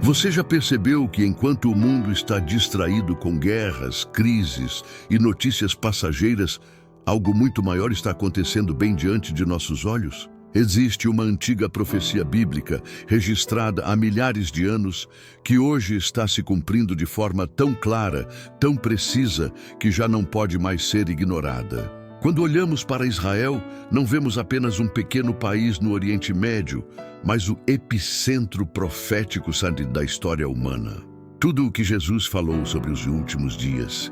Você já percebeu que enquanto o mundo está distraído com guerras, crises e notícias passageiras, algo muito maior está acontecendo bem diante de nossos olhos? Existe uma antiga profecia bíblica, registrada há milhares de anos, que hoje está se cumprindo de forma tão clara, tão precisa, que já não pode mais ser ignorada. Quando olhamos para Israel, não vemos apenas um pequeno país no Oriente Médio, mas o epicentro profético, sabe, da história humana. Tudo o que Jesus falou sobre os últimos dias,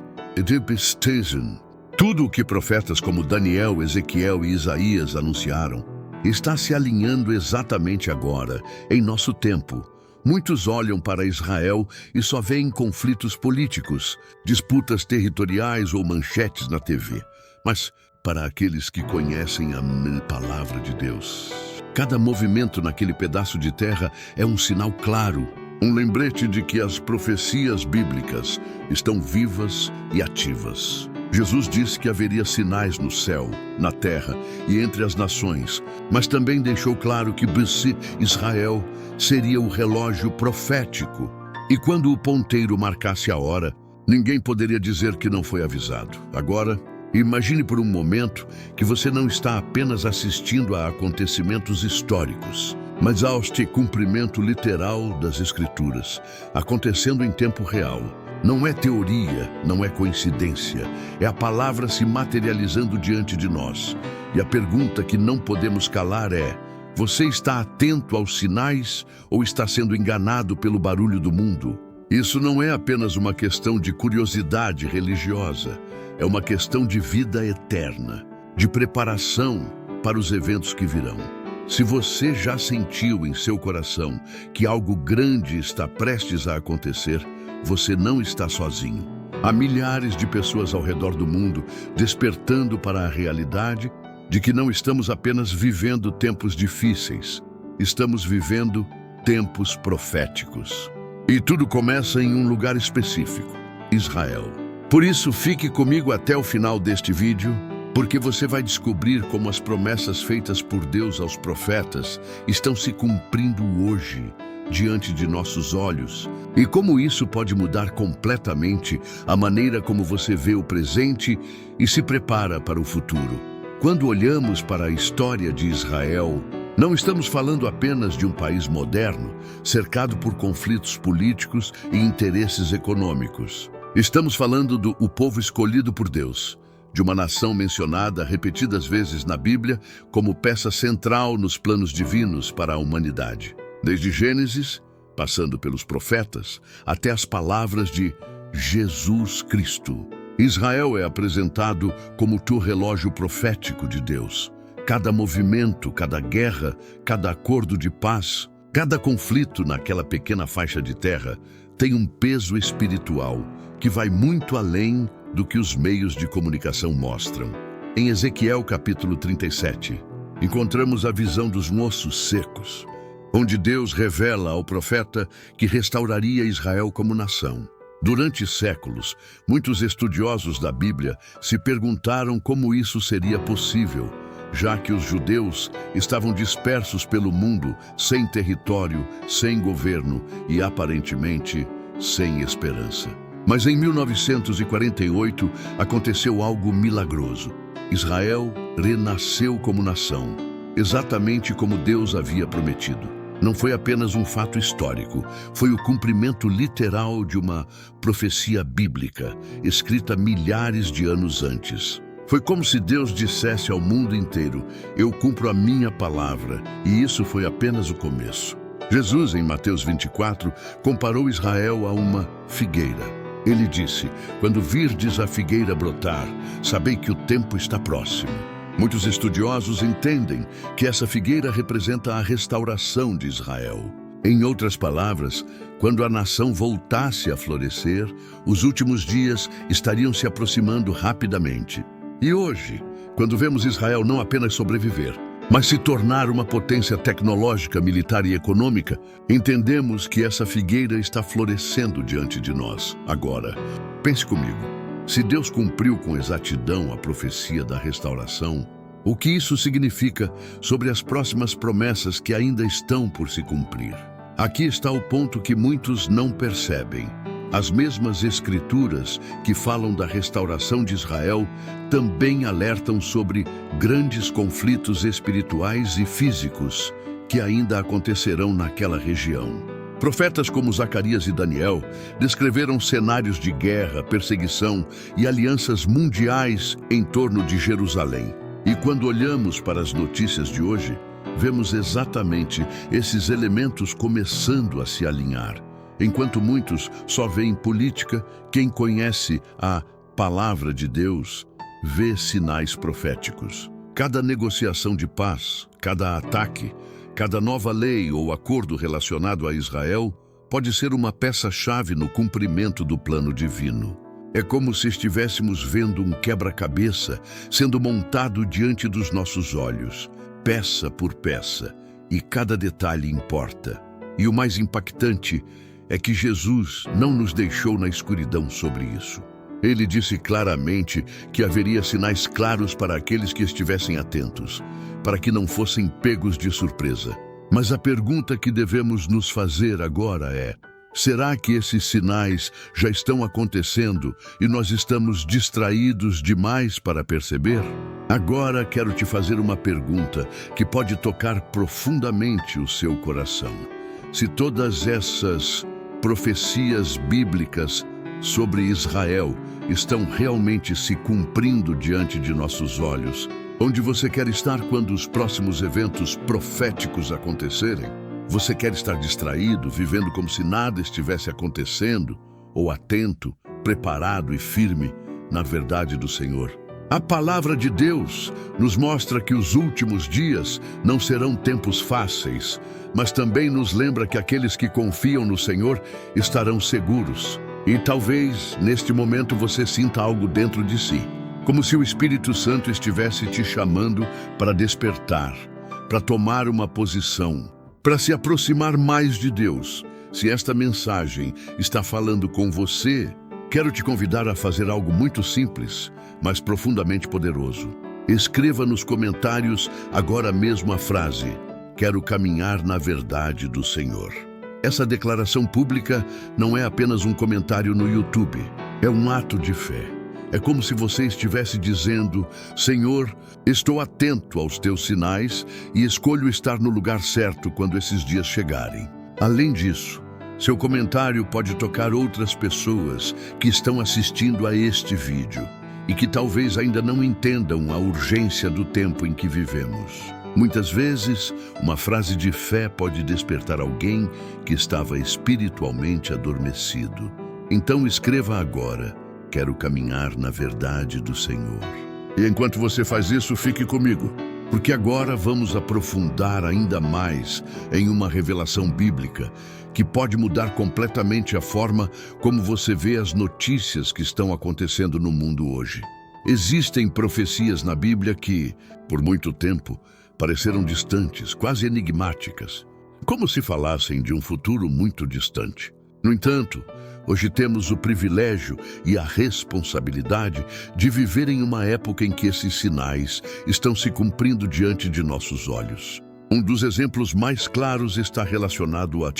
tudo o que profetas como Daniel, Ezequiel e Isaías anunciaram, está se alinhando exatamente agora, em nosso tempo. Muitos olham para Israel e só veem conflitos políticos, disputas territoriais ou manchetes na TV. Mas, para aqueles que conhecem a palavra de Deus, cada movimento naquele pedaço de terra é um sinal claro, um lembrete de que as profecias bíblicas estão vivas e ativas. Jesus disse que haveria sinais no céu, na terra e entre as nações, mas também deixou claro que Israel seria o relógio profético. E quando o ponteiro marcasse a hora, ninguém poderia dizer que não foi avisado. Agora, imagine por um momento que você não está apenas assistindo a acontecimentos históricos, mas ao cumprimento literal das Escrituras, acontecendo em tempo real. Não é teoria, não é coincidência, é a palavra se materializando diante de nós. E a pergunta que não podemos calar é: você está atento aos sinais ou está sendo enganado pelo barulho do mundo? Isso não é apenas uma questão de curiosidade religiosa, é uma questão de vida eterna, de preparação para os eventos que virão. Se você já sentiu em seu coração que algo grande está prestes a acontecer, você não está sozinho. Há milhares de pessoas ao redor do mundo despertando para a realidade de que não estamos apenas vivendo tempos difíceis, estamos vivendo tempos proféticos. E tudo começa em um lugar específico, Israel. Por isso, fique comigo até o final deste vídeo, porque você vai descobrir como as promessas feitas por Deus aos profetas estão se cumprindo hoje, diante de nossos olhos, e como isso pode mudar completamente a maneira como você vê o presente e se prepara para o futuro. Quando olhamos para a história de Israel, não estamos falando apenas de um país moderno, cercado por conflitos políticos e interesses econômicos. Estamos falando do povo escolhido por Deus, de uma nação mencionada repetidas vezes na Bíblia como peça central nos planos divinos para a humanidade. Desde Gênesis, passando pelos profetas, até as palavras de Jesus Cristo. Israel é apresentado como o relógio profético de Deus. Cada movimento, cada guerra, cada acordo de paz, cada conflito naquela pequena faixa de terra tem um peso espiritual que vai muito além do que os meios de comunicação mostram. Em Ezequiel capítulo 37, encontramos a visão dos moços secos, onde Deus revela ao profeta que restauraria Israel como nação. Durante séculos, muitos estudiosos da Bíblia se perguntaram como isso seria possível, já que os judeus estavam dispersos pelo mundo, sem território, sem governo e, aparentemente, sem esperança. Mas em 1948 aconteceu algo milagroso. Israel renasceu como nação, exatamente como Deus havia prometido. Não foi apenas um fato histórico, foi o cumprimento literal de uma profecia bíblica, escrita milhares de anos antes. Foi como se Deus dissesse ao mundo inteiro: eu cumpro a minha palavra, e isso foi apenas o começo. Jesus, em Mateus 24, comparou Israel a uma figueira. Ele disse: quando virdes a figueira brotar, sabei que o tempo está próximo. Muitos estudiosos entendem que essa figueira representa a restauração de Israel. Em outras palavras, quando a nação voltasse a florescer, os últimos dias estariam se aproximando rapidamente. E hoje, quando vemos Israel não apenas sobreviver, mas se tornar uma potência tecnológica, militar e econômica, entendemos que essa figueira está florescendo diante de nós. Agora, pense comigo. Se Deus cumpriu com exatidão a profecia da restauração, o que isso significa sobre as próximas promessas que ainda estão por se cumprir? Aqui está o ponto que muitos não percebem. As mesmas escrituras que falam da restauração de Israel também alertam sobre grandes conflitos espirituais e físicos que ainda acontecerão naquela região. Profetas como Zacarias e Daniel descreveram cenários de guerra, perseguição e alianças mundiais em torno de Jerusalém. E quando olhamos para as notícias de hoje, vemos exatamente esses elementos começando a se alinhar. Enquanto muitos só veem política, quem conhece a palavra de Deus vê sinais proféticos. Cada negociação de paz, cada ataque, cada nova lei ou acordo relacionado a Israel pode ser uma peça-chave no cumprimento do plano divino. É como se estivéssemos vendo um quebra-cabeça sendo montado diante dos nossos olhos, peça por peça, e cada detalhe importa. E o mais impactante é que Jesus não nos deixou na escuridão sobre isso. Ele disse claramente que haveria sinais claros para aqueles que estivessem atentos, para que não fossem pegos de surpresa. Mas a pergunta que devemos nos fazer agora é: será que esses sinais já estão acontecendo e nós estamos distraídos demais para perceber? Agora quero te fazer uma pergunta que pode tocar profundamente o seu coração. Se todas essas profecias bíblicas sobre Israel estão realmente se cumprindo diante de nossos olhos, onde você quer estar quando os próximos eventos proféticos acontecerem? Você quer estar distraído, vivendo como se nada estivesse acontecendo, ou atento, preparado e firme na verdade do Senhor? A palavra de Deus nos mostra que os últimos dias não serão tempos fáceis, mas também nos lembra que aqueles que confiam no Senhor estarão seguros. E talvez, neste momento, você sinta algo dentro de si, como se o Espírito Santo estivesse te chamando para despertar, para tomar uma posição, para se aproximar mais de Deus. Se esta mensagem está falando com você, quero te convidar a fazer algo muito simples, mas profundamente poderoso. Escreva nos comentários agora mesmo a frase: quero caminhar na verdade do Senhor. Essa declaração pública não é apenas um comentário no YouTube, é um ato de fé. É como se você estivesse dizendo: Senhor, estou atento aos teus sinais e escolho estar no lugar certo quando esses dias chegarem. Além disso, seu comentário pode tocar outras pessoas que estão assistindo a este vídeo e que talvez ainda não entendam a urgência do tempo em que vivemos. Muitas vezes, uma frase de fé pode despertar alguém que estava espiritualmente adormecido. Então escreva agora: quero caminhar na verdade do Senhor. E enquanto você faz isso, fique comigo, porque agora vamos aprofundar ainda mais em uma revelação bíblica que pode mudar completamente a forma como você vê as notícias que estão acontecendo no mundo hoje. Existem profecias na Bíblia que, por muito tempo, pareceram distantes, quase enigmáticas, como se falassem de um futuro muito distante. No entanto, hoje temos o privilégio e a responsabilidade de viver em uma época em que esses sinais estão se cumprindo diante de nossos olhos. Um dos exemplos mais claros está relacionado a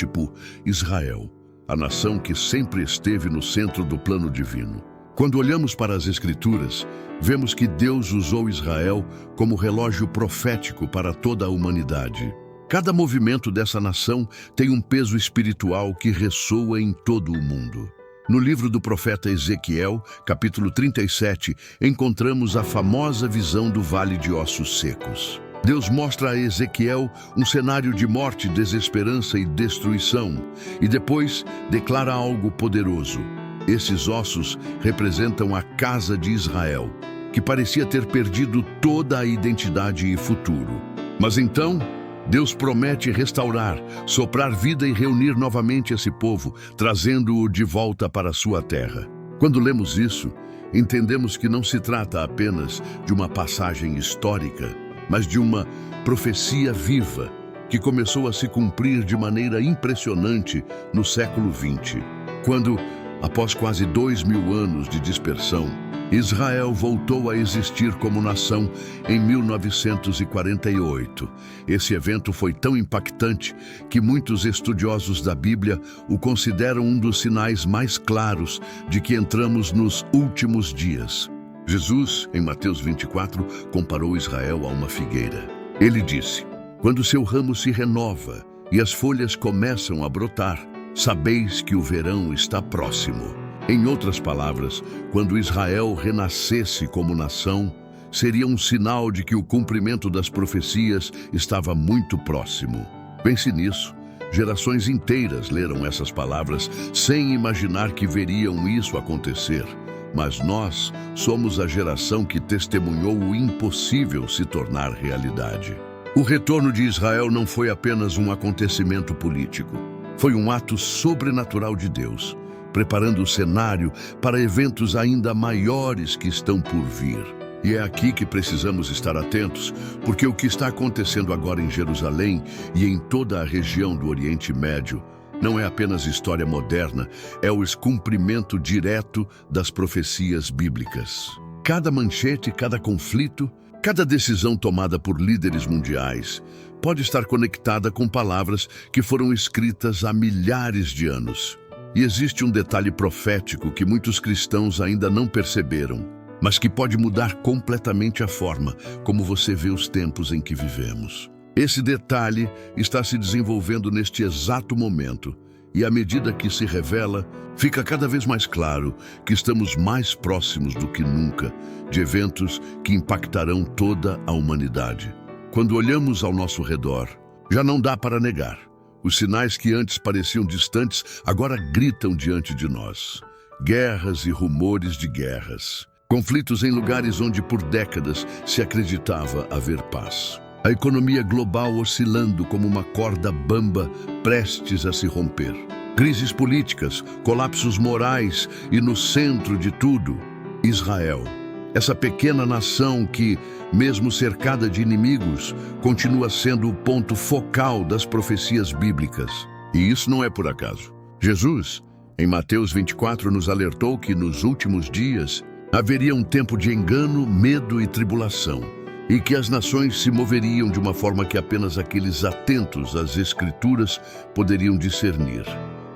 Israel, a nação que sempre esteve no centro do plano divino. Quando olhamos para as Escrituras, vemos que Deus usou Israel como relógio profético para toda a humanidade. Cada movimento dessa nação tem um peso espiritual que ressoa em todo o mundo. No livro do profeta Ezequiel, capítulo 37, encontramos a famosa visão do Vale de Ossos Secos. Deus mostra a Ezequiel um cenário de morte, desesperança e destruição, e depois declara algo poderoso. Esses ossos representam a casa de Israel, que parecia ter perdido toda a identidade e futuro. Mas então, Deus promete restaurar, soprar vida e reunir novamente esse povo, trazendo-o de volta para a sua terra. Quando lemos isso, entendemos que não se trata apenas de uma passagem histórica, mas de uma profecia viva que começou a se cumprir de maneira impressionante no século XX, quando, após quase 2000 anos de dispersão, Israel voltou a existir como nação em 1948. Esse evento foi tão impactante que muitos estudiosos da Bíblia o consideram um dos sinais mais claros de que entramos nos últimos dias. Jesus, em Mateus 24, comparou Israel a uma figueira. Ele disse: "Quando seu ramo se renova e as folhas começam a brotar, sabeis que o verão está próximo." Em outras palavras, quando Israel renascesse como nação, seria um sinal de que o cumprimento das profecias estava muito próximo. Pense nisso. Gerações inteiras leram essas palavras sem imaginar que veriam isso acontecer. Mas nós somos a geração que testemunhou o impossível se tornar realidade. O retorno de Israel não foi apenas um acontecimento político. Foi um ato sobrenatural de Deus, preparando o cenário para eventos ainda maiores que estão por vir. E é aqui que precisamos estar atentos, porque o que está acontecendo agora em Jerusalém e em toda a região do Oriente Médio não é apenas história moderna, é o cumprimento direto das profecias bíblicas. Cada manchete, cada conflito, cada decisão tomada por líderes mundiais pode estar conectada com palavras que foram escritas há milhares de anos. E existe um detalhe profético que muitos cristãos ainda não perceberam, mas que pode mudar completamente a forma como você vê os tempos em que vivemos. Esse detalhe está se desenvolvendo neste exato momento, e à medida que se revela, fica cada vez mais claro que estamos mais próximos do que nunca de eventos que impactarão toda a humanidade. Quando olhamos ao nosso redor, já não dá para negar. Os sinais que antes pareciam distantes agora gritam diante de nós. Guerras e rumores de guerras. Conflitos em lugares onde por décadas se acreditava haver paz. A economia global oscilando como uma corda bamba prestes a se romper. Crises políticas, colapsos morais e no centro de tudo, Israel. Essa pequena nação que, mesmo cercada de inimigos, continua sendo o ponto focal das profecias bíblicas. E isso não é por acaso. Jesus, em Mateus 24, nos alertou que nos últimos dias haveria um tempo de engano, medo e tribulação, e que as nações se moveriam de uma forma que apenas aqueles atentos às Escrituras poderiam discernir.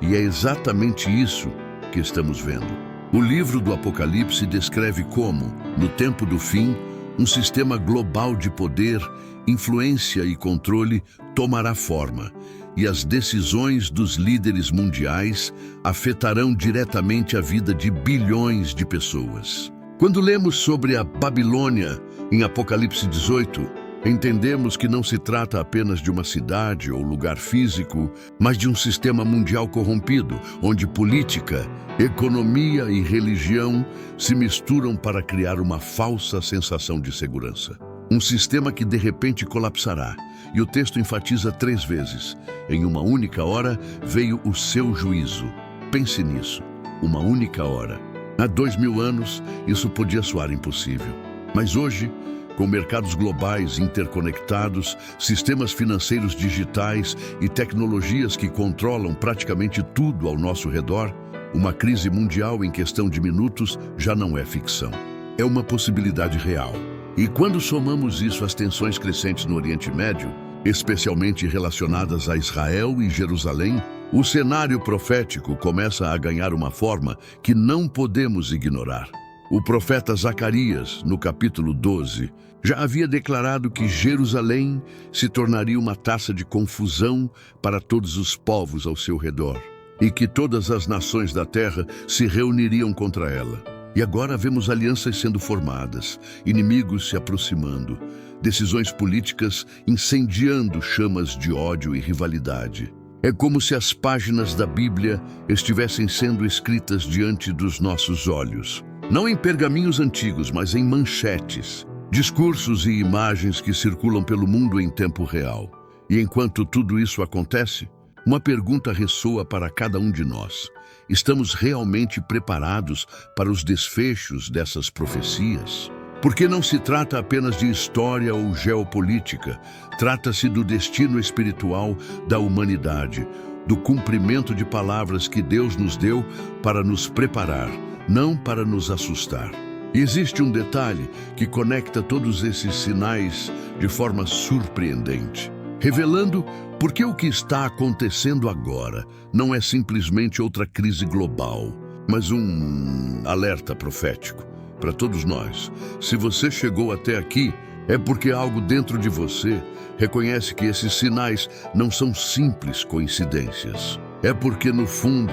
E é exatamente isso que estamos vendo. O livro do Apocalipse descreve como, no tempo do fim, um sistema global de poder, influência e controle tomará forma, e as decisões dos líderes mundiais afetarão diretamente a vida de bilhões de pessoas. Quando lemos sobre a Babilônia, em Apocalipse 18, entendemos que não se trata apenas de uma cidade ou lugar físico, mas de um sistema mundial corrompido, onde política, economia e religião se misturam para criar uma falsa sensação de segurança. Um sistema que de repente colapsará. E o texto enfatiza 3 vezes. Em uma única hora veio o seu juízo. Pense nisso. Uma única hora. Há 2000 anos, isso podia soar impossível. Mas hoje, com mercados globais interconectados, sistemas financeiros digitais e tecnologias que controlam praticamente tudo ao nosso redor, uma crise mundial em questão de minutos já não é ficção. É uma possibilidade real. E quando somamos isso às tensões crescentes no Oriente Médio, especialmente relacionadas a Israel e Jerusalém, o cenário profético começa a ganhar uma forma que não podemos ignorar. O profeta Zacarias, no capítulo 12, já havia declarado que Jerusalém se tornaria uma taça de confusão para todos os povos ao seu redor, e que todas as nações da terra se reuniriam contra ela. E agora vemos alianças sendo formadas, inimigos se aproximando, decisões políticas incendiando chamas de ódio e rivalidade. É como se as páginas da Bíblia estivessem sendo escritas diante dos nossos olhos. Não em pergaminhos antigos, mas em manchetes, discursos e imagens que circulam pelo mundo em tempo real. E enquanto tudo isso acontece, uma pergunta ressoa para cada um de nós. Estamos realmente preparados para os desfechos dessas profecias? Porque não se trata apenas de história ou geopolítica, trata-se do destino espiritual da humanidade, do cumprimento de palavras que Deus nos deu para nos preparar, não para nos assustar. E existe um detalhe que conecta todos esses sinais de forma surpreendente, revelando por que o que está acontecendo agora não é simplesmente outra crise global, mas um alerta profético para todos nós. Se você chegou até aqui, é porque algo dentro de você reconhece que esses sinais não são simples coincidências. É porque, no fundo,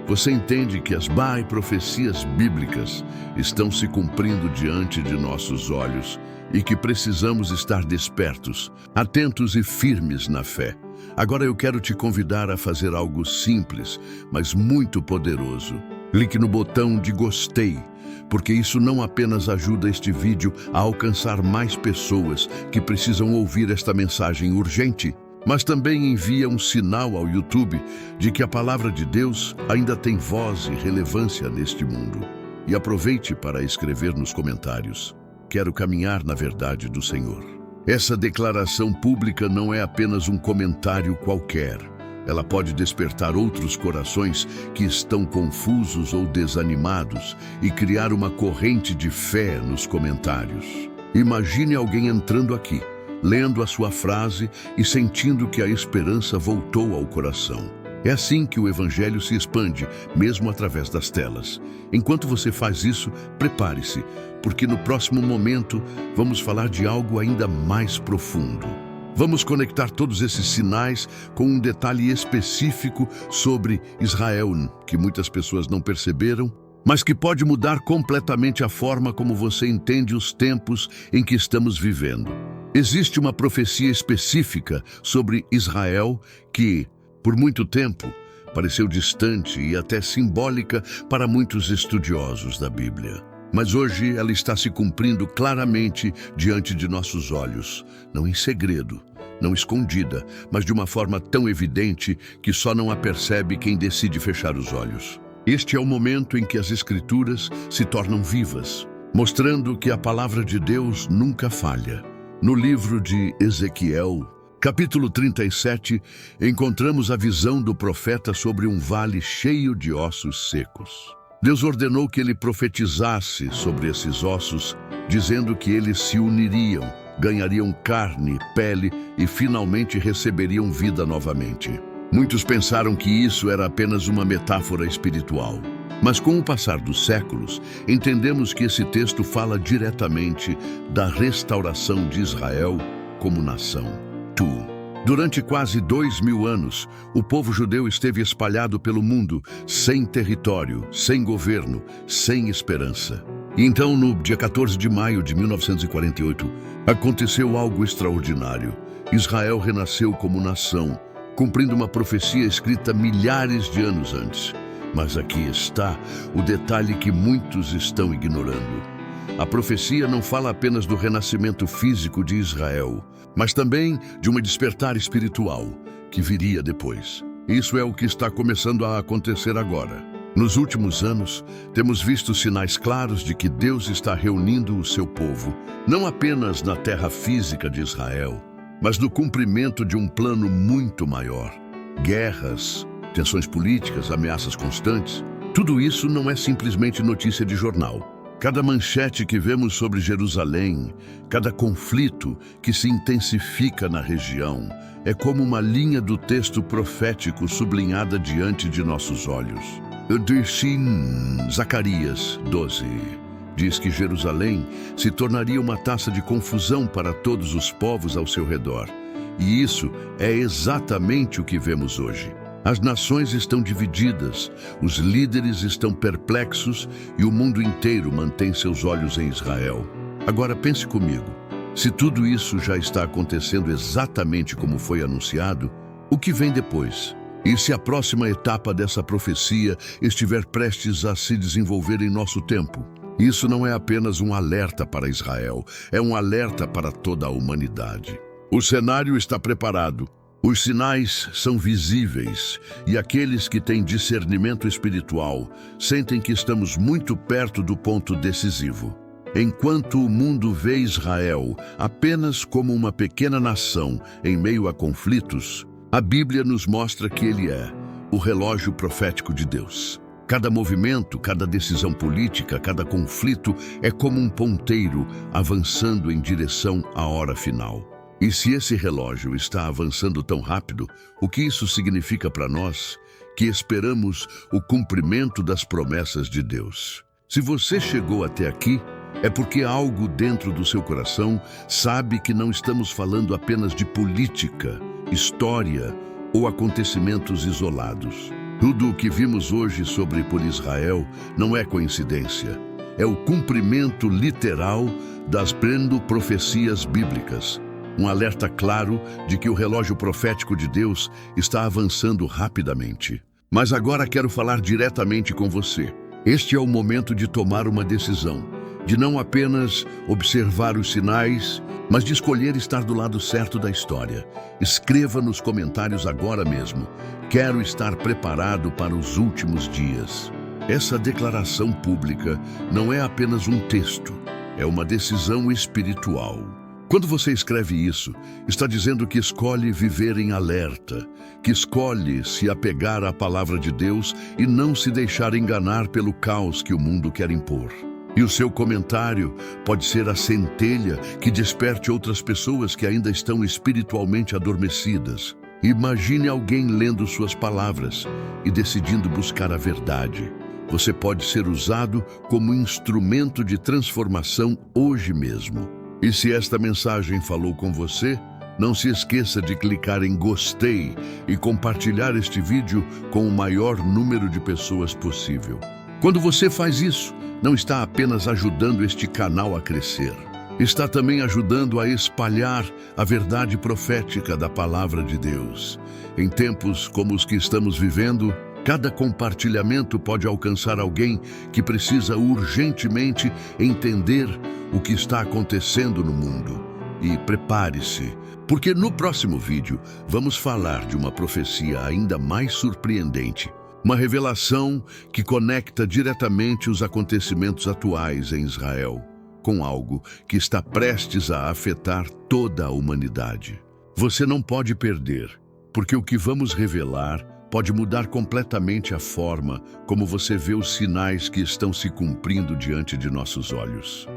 você entende que as profecias bíblicas estão se cumprindo diante de nossos olhos e que precisamos estar despertos, atentos e firmes na fé. Agora eu quero te convidar a fazer algo simples, mas muito poderoso. Clique no botão de gostei, porque isso não apenas ajuda este vídeo a alcançar mais pessoas que precisam ouvir esta mensagem urgente, mas também envia um sinal ao YouTube de que a palavra de Deus ainda tem voz e relevância neste mundo. E aproveite para escrever nos comentários: quero caminhar na verdade do Senhor. Essa declaração pública não é apenas um comentário qualquer. Ela pode despertar outros corações que estão confusos ou desanimados e criar uma corrente de fé nos comentários. Imagine alguém entrando aqui, lendo a sua frase e sentindo que a esperança voltou ao coração. É assim que o Evangelho se expande, mesmo através das telas. Enquanto você faz isso, prepare-se, porque no próximo momento vamos falar de algo ainda mais profundo. Vamos conectar todos esses sinais com um detalhe específico sobre Israel, que muitas pessoas não perceberam, mas que pode mudar completamente a forma como você entende os tempos em que estamos vivendo. Existe uma profecia específica sobre Israel que, por muito tempo, pareceu distante e até simbólica para muitos estudiosos da Bíblia. Mas hoje ela está se cumprindo claramente diante de nossos olhos, não em segredo, não escondida, mas de uma forma tão evidente que só não a percebe quem decide fechar os olhos. Este é o momento em que as Escrituras se tornam vivas, mostrando que a palavra de Deus nunca falha. No livro de Ezequiel, capítulo 37, encontramos a visão do profeta sobre um vale cheio de ossos secos. Deus ordenou que ele profetizasse sobre esses ossos, dizendo que eles se uniriam, ganhariam carne, pele e finalmente receberiam vida novamente. Muitos pensaram que isso era apenas uma metáfora espiritual. Mas com o passar dos séculos, entendemos que esse texto fala diretamente da restauração de Israel como nação. Durante quase 2000 anos, o povo judeu esteve espalhado pelo mundo, sem território, sem governo, sem esperança. E então, no dia 14 de maio de 1948, aconteceu algo extraordinário. Israel renasceu como nação, cumprindo uma profecia escrita milhares de anos antes. Mas aqui está o detalhe que muitos estão ignorando. A profecia não fala apenas do renascimento físico de Israel, mas também de uma despertar espiritual que viria depois. Isso é o que está começando a acontecer agora. Nos últimos anos, temos visto sinais claros de que Deus está reunindo o seu povo, não apenas na terra física de Israel, mas no cumprimento de um plano muito maior. Guerras, tensões políticas, ameaças constantes, tudo isso não é simplesmente notícia de jornal. Cada manchete que vemos sobre Jerusalém, cada conflito que se intensifica na região, é como uma linha do texto profético sublinhada diante de nossos olhos. Zacarias 12 diz que Jerusalém se tornaria uma taça de confusão para todos os povos ao seu redor. E isso é exatamente o que vemos hoje. As nações estão divididas, os líderes estão perplexos e o mundo inteiro mantém seus olhos em Israel. Agora pense comigo, se tudo isso já está acontecendo exatamente como foi anunciado, o que vem depois? E se a próxima etapa dessa profecia estiver prestes a se desenvolver em nosso tempo? Isso não é apenas um alerta para Israel, é um alerta para toda a humanidade. O cenário está preparado. Os sinais são visíveis e aqueles que têm discernimento espiritual sentem que estamos muito perto do ponto decisivo. Enquanto o mundo vê Israel apenas como uma pequena nação em meio a conflitos, a Bíblia nos mostra que ele é o relógio profético de Deus. Cada movimento, cada decisão política, cada conflito é como um ponteiro avançando em direção à hora final. E se esse relógio está avançando tão rápido, o que isso significa para nós? Que esperamos o cumprimento das promessas de Deus. Se você chegou até aqui, é porque algo dentro do seu coração sabe que não estamos falando apenas de política, história ou acontecimentos isolados. Tudo o que vimos hoje sobre por Israel não é coincidência. É o cumprimento literal das profecias bíblicas. Um alerta claro de que o relógio profético de Deus está avançando rapidamente. Mas agora quero falar diretamente com você. Este é o momento de tomar uma decisão, de não apenas observar os sinais, mas de escolher estar do lado certo da história. Escreva nos comentários agora mesmo: quero estar preparado para os últimos dias. Essa declaração pública não é apenas um texto, é uma decisão espiritual. Quando você escreve isso, está dizendo que escolhe viver em alerta, que escolhe se apegar à palavra de Deus e não se deixar enganar pelo caos que o mundo quer impor. E o seu comentário pode ser a centelha que desperte outras pessoas que ainda estão espiritualmente adormecidas. Imagine alguém lendo suas palavras e decidindo buscar a verdade. Você pode ser usado como instrumento de transformação hoje mesmo. E se esta mensagem falou com você, não se esqueça de clicar em gostei e compartilhar este vídeo com o maior número de pessoas possível. Quando você faz isso, não está apenas ajudando este canal a crescer, está também ajudando a espalhar a verdade profética da palavra de Deus. Em tempos como os que estamos vivendo, cada compartilhamento pode alcançar alguém que precisa urgentemente entender o que está acontecendo no mundo. E prepare-se, porque no próximo vídeo vamos falar de uma profecia ainda mais surpreendente. Uma revelação que conecta diretamente os acontecimentos atuais em Israel com algo que está prestes a afetar toda a humanidade. Você não pode perder, porque o que vamos revelar pode mudar completamente a forma como você vê os sinais que estão se cumprindo diante de nossos olhos.